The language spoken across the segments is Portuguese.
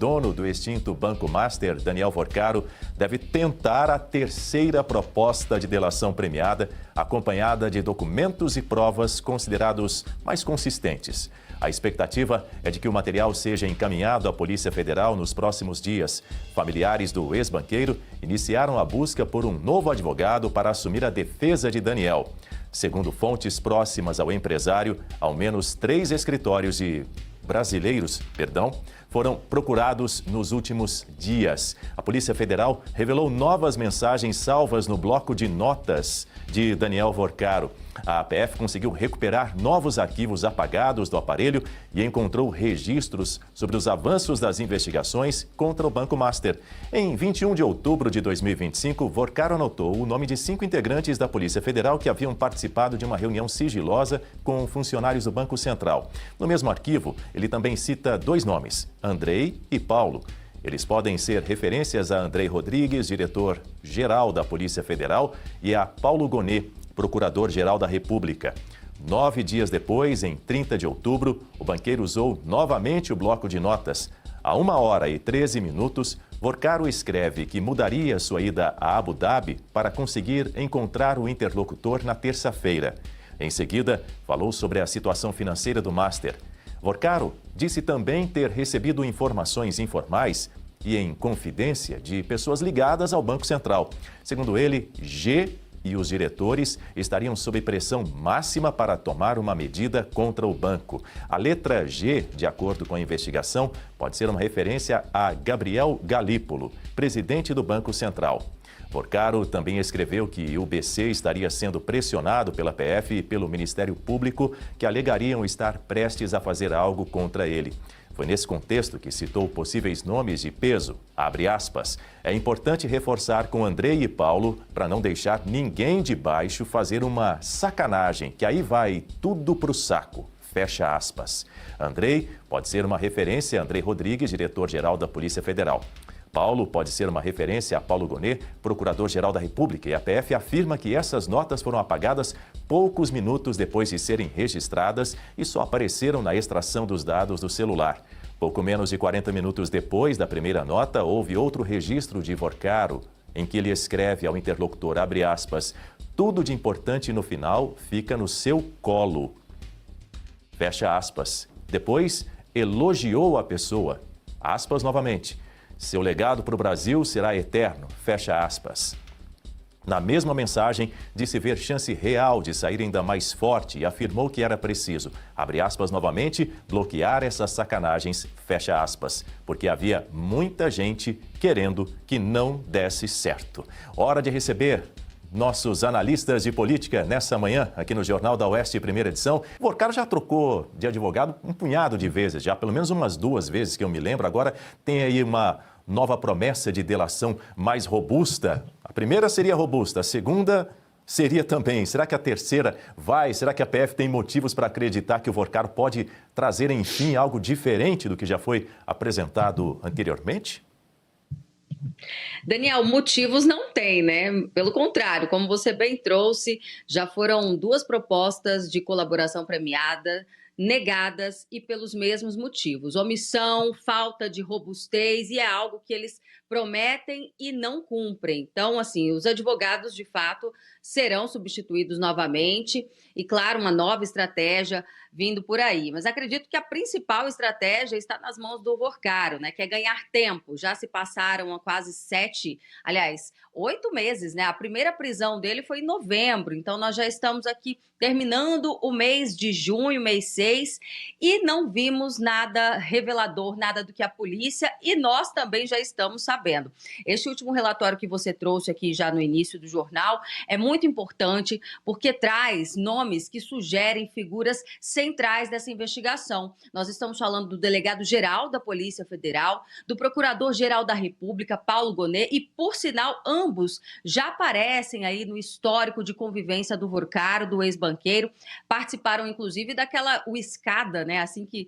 dono do extinto Banco Master, Daniel Vorcaro, deve tentar a terceira proposta de delação premiada, acompanhada de documentos e provas considerados mais consistentes. A expectativa é de que o material seja encaminhado à Polícia Federal nos próximos dias. Familiares do ex-banqueiro iniciaram a busca por um novo advogado para assumir a defesa de Daniel. Segundo fontes próximas ao empresário, ao menos 3 escritórios brasileiros foram procurados nos últimos dias. A Polícia Federal revelou novas mensagens salvas no bloco de notas de Daniel Vorcaro. A PF conseguiu recuperar novos arquivos apagados do aparelho e encontrou registros sobre os avanços das investigações contra o Banco Master. Em 21 de outubro de 2025, Vorcaro anotou o nome de 5 integrantes da Polícia Federal que haviam participado de uma reunião sigilosa com funcionários do Banco Central. No mesmo arquivo, ele também cita 2 nomes, Andrei e Paulo. Eles podem ser referências a Andrei Rodrigues, diretor-geral da Polícia Federal, e a Paulo Gonet, procurador-geral da República. 9 dias depois, em 30 de outubro, o banqueiro usou novamente o bloco de notas. A 1h13, Vorcaro escreve que mudaria sua ida a Abu Dhabi para conseguir encontrar o interlocutor na terça-feira. Em seguida, falou sobre a situação financeira do Master. Vorcaro disse também ter recebido informações informais e em confidência de pessoas ligadas ao Banco Central. Segundo ele, G e os diretores estariam sob pressão máxima para tomar uma medida contra o banco. A letra G, de acordo com a investigação, pode ser uma referência a Gabriel Galípolo, presidente do Banco Central. Vorcaro também escreveu que o BC estaria sendo pressionado pela PF e pelo Ministério Público, que alegariam estar prestes a fazer algo contra ele. Foi nesse contexto que citou possíveis nomes de peso, abre aspas. É importante reforçar com Andrei e Paulo para não deixar ninguém de baixo fazer uma sacanagem, que aí vai tudo pro saco, fecha aspas. Andrei pode ser uma referência a Andrei Rodrigues, diretor-geral da Polícia Federal. Paulo pode ser uma referência a Paulo Gonet, procurador-geral da República, e a PF afirma que essas notas foram apagadas poucos minutos depois de serem registradas e só apareceram na extração dos dados do celular. Pouco menos de 40 minutos depois da primeira nota, houve outro registro de Vorcaro, em que ele escreve ao interlocutor, abre aspas, tudo de importante no final fica no seu colo, fecha aspas. Depois, elogiou a pessoa, aspas novamente. Seu legado para o Brasil será eterno, fecha aspas. Na mesma mensagem, disse ver chance real de sair ainda mais forte e afirmou que era preciso, abre aspas novamente, bloquear essas sacanagens, fecha aspas, porque havia muita gente querendo que não desse certo. Hora de receber nossos analistas de política nessa manhã, aqui no Jornal da Oeste, primeira edição. O Vorcaro já trocou de advogado um punhado de vezes, já pelo menos umas 2 vezes que eu me lembro. Agora tem aí uma nova promessa de delação mais robusta. A primeira seria robusta, a segunda seria também. Será que a terceira vai? Será que a PF tem motivos para acreditar que o Vorcaro pode trazer, enfim, algo diferente do que já foi apresentado anteriormente? Daniel, motivos não tem, né? Pelo contrário, como você bem trouxe, já foram 2 propostas de colaboração premiada negadas e pelos mesmos motivos. Omissão, falta de robustez, e é algo que eles prometem e não cumprem. Então, assim, os advogados, de fato, serão substituídos novamente e, claro, uma nova estratégia vindo por aí. Mas acredito que a principal estratégia está nas mãos do Vorcaro, né? Que é ganhar tempo. Já se passaram quase 8 meses, né? A primeira prisão dele foi em novembro, então nós já estamos aqui terminando o mês de junho, mês 6, e não vimos nada revelador, nada do que a polícia e nós também já estamos sabendo. Este último relatório que você trouxe aqui já no início do jornal é muito importante porque traz nomes que sugerem figuras centrais dessa investigação. Nós estamos falando do delegado-geral da Polícia Federal, do procurador-geral da República, Paulo Gonet, e, por sinal, ambos já aparecem aí no histórico de convivência do Vorcaro, do ex-banqueiro, participaram, inclusive, daquela escada, né, assim que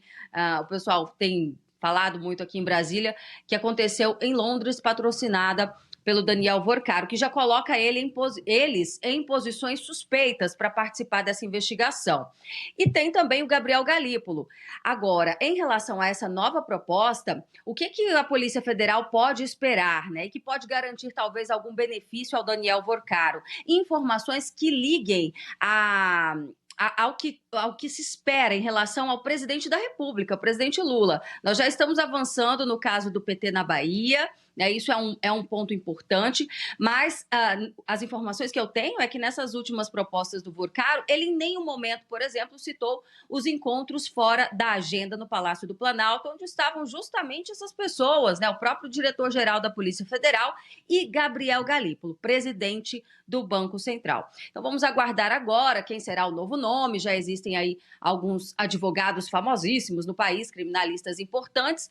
o pessoal tem falado muito aqui em Brasília, que aconteceu em Londres, patrocinada pelo Daniel Vorcaro, que já coloca eles em posições suspeitas para participar dessa investigação. E tem também o Gabriel Galípolo. Agora, em relação a essa nova proposta, o que a Polícia Federal pode esperar, né? E que pode garantir talvez algum benefício ao Daniel Vorcaro? Informações que liguem ao que se espera em relação ao presidente da República, o presidente Lula. Nós já estamos avançando no caso do PT na Bahia, né? Isso é um ponto importante, mas as informações que eu tenho é que nessas últimas propostas do Vorcaro, ele em nenhum momento, por exemplo, citou os encontros fora da agenda no Palácio do Planalto, onde estavam justamente essas pessoas, né? O próprio diretor-geral da Polícia Federal e Gabriel Galípolo, presidente do Banco Central. Então vamos aguardar agora quem será o novo nome. Já existem aí alguns advogados famosíssimos no país, criminalistas importantes,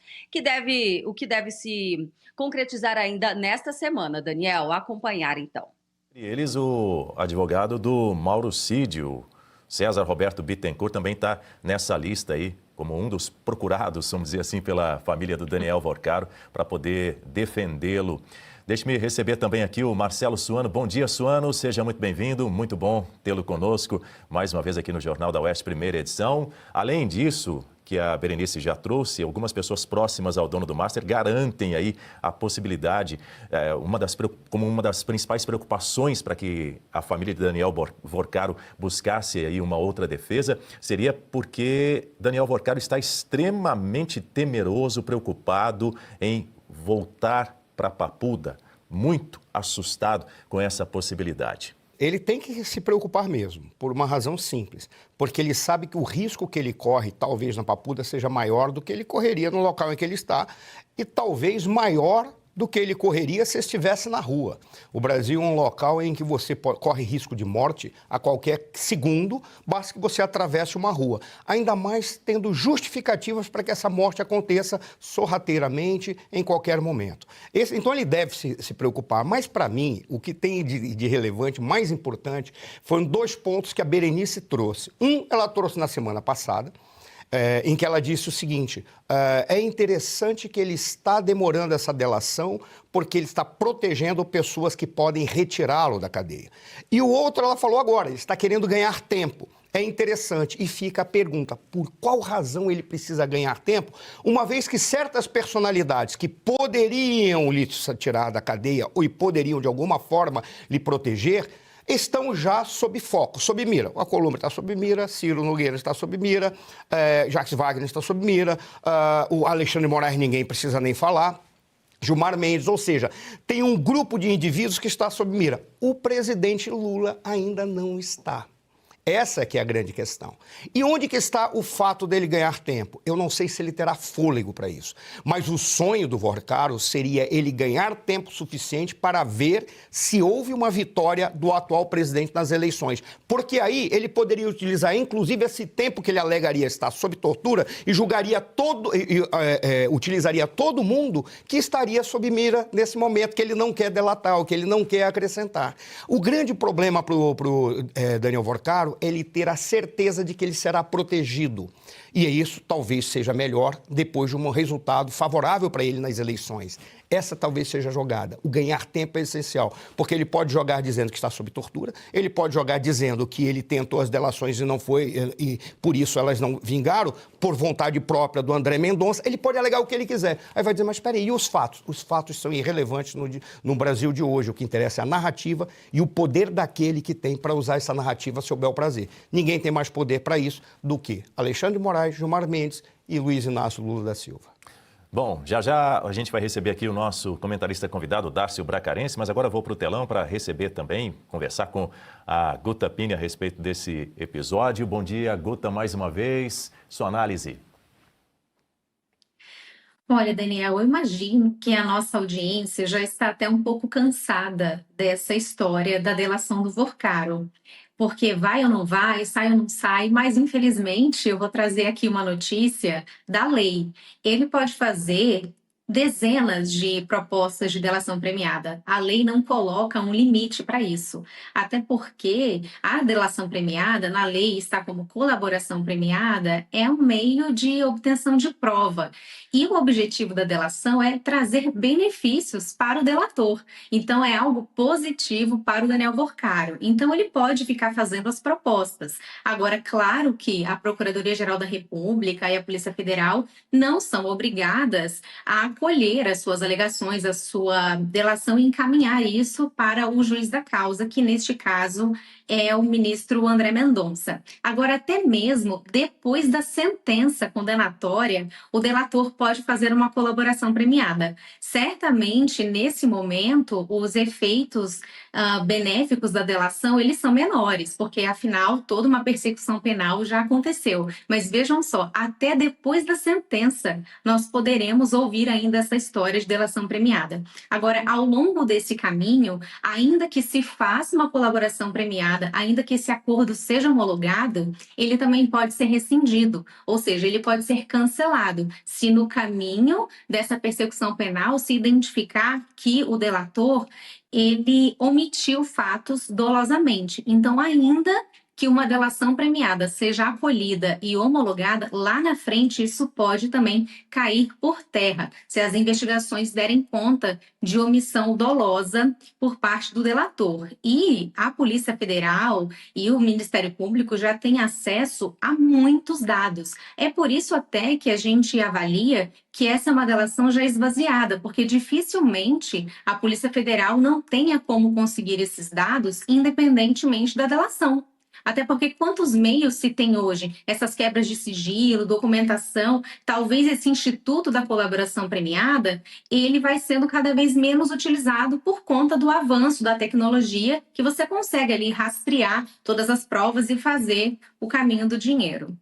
o que deve se concretizar ainda nesta semana. Daniel, acompanhar então. E eles, o advogado do Mauro Cid, o César Roberto Bittencourt, também está nessa lista aí, como um dos procurados, vamos dizer assim, pela família do Daniel Vorcaro, para poder defendê-lo. Deixe-me receber também aqui o Marcelo Suano. Bom dia, Suano. Seja muito bem-vindo. Muito bom tê-lo conosco mais uma vez aqui no Jornal da Oeste, primeira edição. Além disso, que a Berenice já trouxe, algumas pessoas próximas ao dono do Master garantem aí a possibilidade, como uma das principais preocupações para que a família de Daniel Vorcaro buscasse aí uma outra defesa, seria porque Daniel Vorcaro está extremamente temeroso, preocupado em voltar para Papuda, muito assustado com essa possibilidade. Ele tem que se preocupar mesmo, por uma razão simples, porque ele sabe que o risco que ele corre, talvez na Papuda, seja maior do que ele correria no local em que ele está e talvez maior do que ele correria se estivesse na rua. O Brasil é um local em que você corre risco de morte a qualquer segundo, basta que você atravesse uma rua. Ainda mais tendo justificativas para que essa morte aconteça sorrateiramente, em qualquer momento. Então ele deve se preocupar. Mas, para mim, o que tem de relevante, mais importante, foram 2 pontos que a Berenice trouxe. Ela trouxe na semana passada, em que ela disse o seguinte: é interessante que ele está demorando essa delação porque ele está protegendo pessoas que podem retirá-lo da cadeia. E o outro, ela falou agora, ele está querendo ganhar tempo. É interessante. E fica a pergunta, por qual razão ele precisa ganhar tempo, uma vez que certas personalidades que poderiam lhe tirar da cadeia ou poderiam, de alguma forma, lhe proteger, estão já sob foco, sob mira. A Alcolumbre está sob mira, Ciro Nogueira está sob mira, Jacques Wagner está sob mira, o Alexandre de Moraes ninguém precisa nem falar, Gilmar Mendes, ou seja, tem um grupo de indivíduos que está sob mira. O presidente Lula ainda não está. Essa que é a grande questão. E onde que está o fato dele ganhar tempo? Eu não sei se ele terá fôlego para isso. Mas o sonho do Vorcaro seria ele ganhar tempo suficiente para ver se houve uma vitória do atual presidente nas eleições. Porque aí ele poderia utilizar, inclusive, esse tempo que ele alegaria estar sob tortura e julgaria utilizaria todo mundo que estaria sob mira nesse momento, que ele não quer delatar, o que ele não quer acrescentar. O grande problema para o Daniel Vorcaro ele ter a certeza de que ele será protegido. E isso talvez seja melhor depois de um resultado favorável para ele nas eleições. Essa talvez seja a jogada. O ganhar tempo é essencial, porque ele pode jogar dizendo que está sob tortura, ele pode jogar dizendo que ele tentou as delações e não foi, e por isso elas não vingaram, por vontade própria do André Mendonça, ele pode alegar o que ele quiser. Aí vai dizer, mas espera aí, e os fatos? Os fatos são irrelevantes no Brasil de hoje. O que interessa é a narrativa e o poder daquele que tem para usar essa narrativa a seu bel prazer. Ninguém tem mais poder para isso do que Alexandre de Moraes, Gilmar Mendes e Luiz Inácio Lula da Silva. Bom, já a gente vai receber aqui o nosso comentarista convidado, Dárcio Bracarense, mas agora vou para o telão para receber também, conversar com a Guta Pini a respeito desse episódio. Bom dia, Guta, mais uma vez. Sua análise. Olha, Daniel, eu imagino que a nossa audiência já está até um pouco cansada dessa história da delação do Vorcaro. Porque vai ou não vai, sai ou não sai, mas infelizmente eu vou trazer aqui uma notícia da lei. Ele pode fazer dezenas de propostas de delação premiada. A lei não coloca um limite para isso, até porque a delação premiada, na lei está como colaboração premiada, é um meio de obtenção de prova. E o objetivo da delação é trazer benefícios para o delator. Então, é algo positivo para o Daniel Worcaro. Então, ele pode ficar fazendo as propostas. Agora, claro que a Procuradoria-Geral da República e a Polícia Federal não são obrigadas a acolher as suas alegações, a sua delação e encaminhar isso para o juiz da causa, que neste caso é o ministro André Mendonça. Agora, até mesmo depois da sentença condenatória, o delator pode fazer uma colaboração premiada. Certamente, nesse momento, os efeitos benéficos da delação, eles são menores, porque, afinal, toda uma persecução penal já aconteceu. Mas vejam só, até depois da sentença, nós poderemos ouvir ainda essa história de delação premiada. Agora, ao longo desse caminho, ainda que se faça uma colaboração premiada, ainda que esse acordo seja homologado, ele também pode ser rescindido, ou seja, ele pode ser cancelado, se no caminho dessa persecução penal se identificar que o delator ele omitiu fatos dolosamente. Então, ainda que uma delação premiada seja acolhida e homologada, lá na frente isso pode também cair por terra, se as investigações derem conta de omissão dolosa por parte do delator. E a Polícia Federal e o Ministério Público já têm acesso a muitos dados. É por isso até que a gente avalia que essa é uma delação já esvaziada, porque dificilmente a Polícia Federal não tenha como conseguir esses dados independentemente da delação. Até porque quantos meios se tem hoje? Essas quebras de sigilo, documentação, talvez esse instituto da colaboração premiada, ele vai sendo cada vez menos utilizado por conta do avanço da tecnologia, que você consegue ali rastrear todas as provas e fazer o caminho do dinheiro.